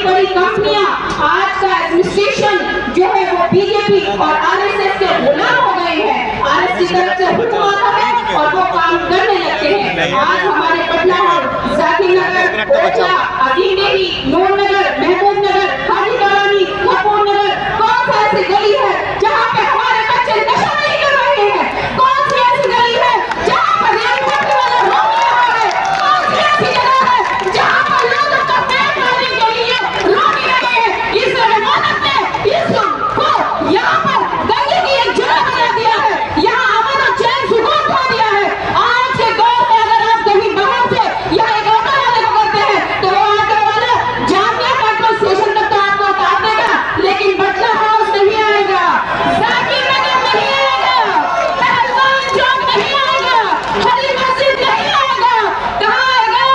बड़ी कंपनियां, आज का एडमिनिस्ट्रेशन जो है वो बीजेपी और आरएसएस के गुलाम हो गए हैं। आरएसएस की तरफ से हुक्म आता है और वो काम करने लगते हैं। आज हमारे पटना में जाकिर नगर, ओखला, अजीम देवी, नूर नगर, महबूब नगर, हाजी कॉलोनी, कपूर नगर, कौन सी ऐसी गली है जहाँ पे हमारे बच्चे नशा नहीं कर रहे हैं? कौन सी ऐसी गली है जहाँ पर रेल पटरी वाले रोक रहा है? कौन सी ऐसी जगह है जहाँ पर लोगों का पेट भरने के लिए रोक रहे हैं? इस हुकूमत ने इसको यहाँ पर गली की एक जगह बना दिया है, यहाँ अमन और चैन सुकून खा दिया है। आज के दौर में अगर आप कहीं बाहर से यहाँ एक ऑटो वाले को करते हैं तो वो ऑटो वाला जामिया मेट्रो स्टेशन तक तो आपको उतार देगा, लेकिन बटला हाउस नहीं आएगा, जाकिर नगर नहीं आएगा, पहलवान चौक नहीं आएगा, हरी मस्जिद नहीं आएगा। कहाँ आएगा?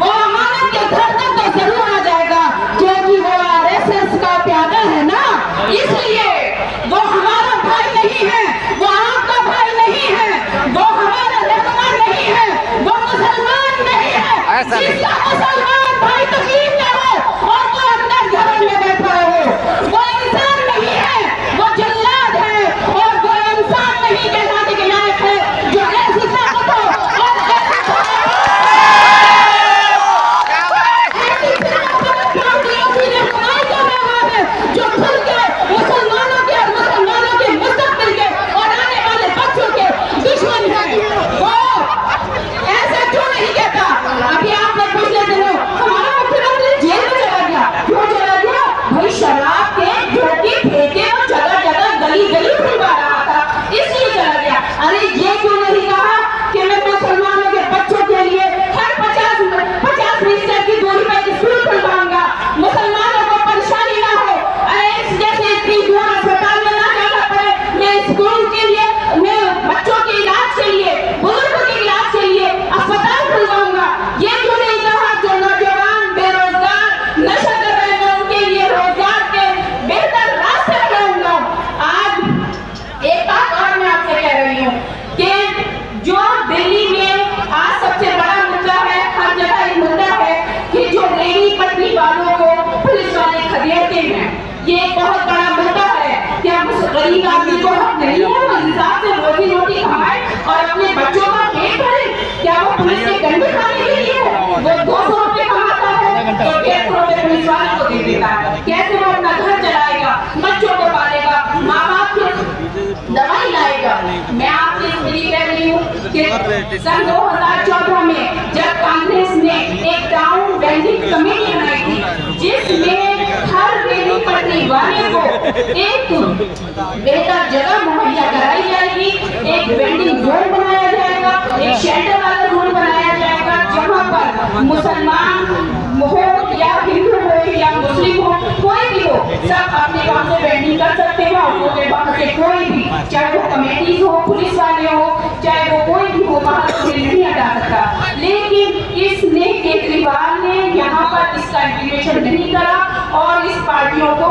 वो अमानत के घर तक तो जरूर आ जाएगा, क्योंकि वो आरएसएस का प्यादा है ना, इसलिए वो हमारा भाई नहीं है, वो आपका भाई नहीं है, वो हमारा रहनुमा नहीं है, वो मुसलमान नहीं है। जिसका मुसलमान भाई तकलीफ में हो और वो अंदर घर में बैठा हो, वो इंसान नहीं है, वो जल्लाद है और वो इंसान नहीं कहलाने के लायक है जो ऐसी ताकत हो और जो खुल के मुसलमानों के और मुसलमानों के मुस्तकबिल के और आने वाले बच्चों के दुश्मन है। वो ऐसा क्यों नहीं कहता? अभी आपने पिछले दिनों हमारा मुख्यमंत्री जेल में चला गया, क्यों चला गया? भाई शराब के झोंके फेंके और जगह जगह गली गली खुलवा रहा था, इसलिए चला गया। अरे ये क्यों नहीं कहा कि मैं मुसलमानों के बच्चों के लिए हर 50 मीटर की दूरी पर स्कूल खुलवाऊंगा, मुसलमानों को परेशानी ना हो, जैसे इतनी दूर अस्पताल में ना जाना पड़े, मैं स्कूल के लिए, मैं बच्चों के इलाज के लिए, बुजुर्गों के इलाज के लिए अस्पताल खुलवाऊंगा। ये क्यों नहीं कहा जो नौजवान बेरोजगार नशा कर रहे हैं उनके लिए रोजगार के बेहतर रास्ते बनाऊंगा। आज एक बात और मैं आपसे कह रही हूँ कि जो दिल्ली में आज सबसे बड़ा मुद्दा है, हर जगह एक मुद्दा है कि जो रेहड़ी पटरी वालों को पुलिस वाले खदेड़ते हैं, ये एक बहुत बड़ा मुद्दा है। क्या गरीब आदमी को हक नहीं है वो इंसाफ से रोजी रोटी कमाए और अपने बच्चों का पेट भरे? क्या वो पुलिस के गंदे खाने के लिए वो 200 रुपए कमाता है तो 150 रुपए पुलिस वाले को दे देता है? कैसे वो अपना घर चलाएगा, बच्चों को पालेगा, माँ बाप की दवाई लाएगा? मैं आपसे इसलिए कह रही हूँ कि सन 2014 में जब कांग्रेस ने एक टाउन वेंडिंग कमेटी बनाई थी जिसमें हर रेहड़ी पटरी वाले को एक बेहतर जगह मुहैया कराई जाएगी, एक वेंडिंग जोन बनाया जाएगा, एक शेल्टर वाला जोन बनाया जाएगा जहाँ पर मुसलमान हो या हिंदू हो या मुस्लिम हो, कोई भी हो, सब अपने गांव से वेंडिंग कर सकते हैं और वो बाहर से कोई भी, चाहे वो कमेटी हो, पुलिस वाले हो, चाहे वो कोई भी हो, बाहर से नहीं हटा सकता। लेकिन इसने केजरीवाल ने यहाँ पर इसका इंटीग्रेशन नहीं करा और इस पार्टियों को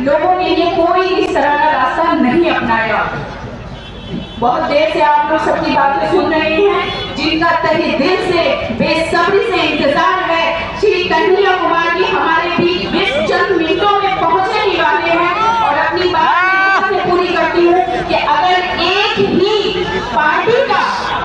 लोगों के लिए कोई इस तरह का रास्ता नहीं अपनाया। बहुत देर से आप लोग सबकी बातें सुन रहे हैं, जिनका तहे दिल से बेसब्री से इंतजार है श्री कन्हैया कुमार जी हमारे बीच 20 चंद मिनटों में पहुंचने ही वाले हैं। और अपनी बात से पूरी करती हूँ कि अगर एक ही पार्टी का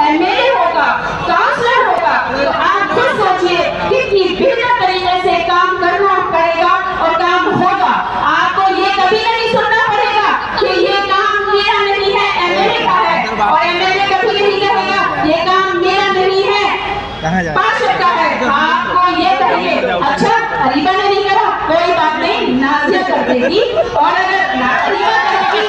एमएलए होगा, काउंसलर होगा, तो आप खुद सोचिए कितनी बेहतर तरीके से काम करना पड़ेगा और काम होगा। आपको ये कभी नहीं सुनना पड़ेगा कि ये काम मेरा नहीं है, एमएलए का है, और एमएलए कभी नहीं कहेगा ये काम मेरा नहीं है, पार्षद का है। आपको ये कहिए अच्छा अरीबा ने नहीं करा, कोई बात नहीं, नाजिया कर देगी, और अगर अरीबा करेगी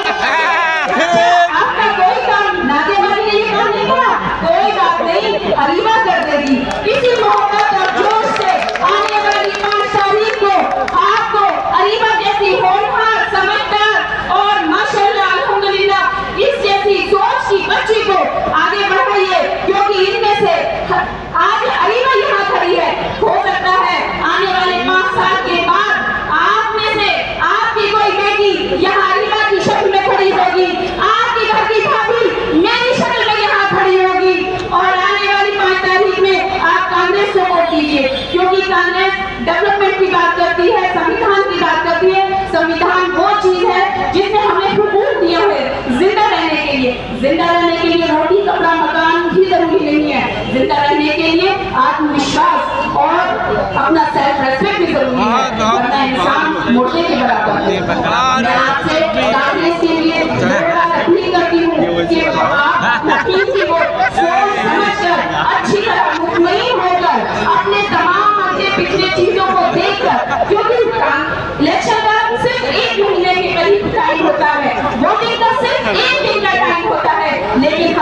आपका कोई काम, नाजिया वाली ने ये काम नहीं करा, कोई बात नहीं, अरीबा कर देगी। इसी मोहब्बत और जोश से आने वाली 5 तारीख को आपको अरीबा जैसी होनहार, समझदार और माशाअल्लाह अल्हम्दुलिल्लाह इस जैसी सोच की बच्ची को आगे बढ़ाइए, क्योंकि इनमें से आज अरीबा यहाँ खड़ी है, हो सकता है आने वाले 5 साल के बाद आप में से आपकी कोई बेटी के लिए आत्मविश्वास और अपना सेल्फ रेस्पेक्ट भी जरूरी है, वरना इंसान मुर्दे के बराबर है। मैं आपसे दाखिले के लिए अपील करती हूँ कि आप वकील की वो सोच समझकर अच्छी तरह मुतमईन होकर अपने तमाम आगे पिछले चीजों को देखकर, क्योंकि इलेक्शन का सिर्फ 1 महीने के करीब टाइम होता है, वोटिंग का सिर्फ 1 दिन का टाइम होता है, लेकिन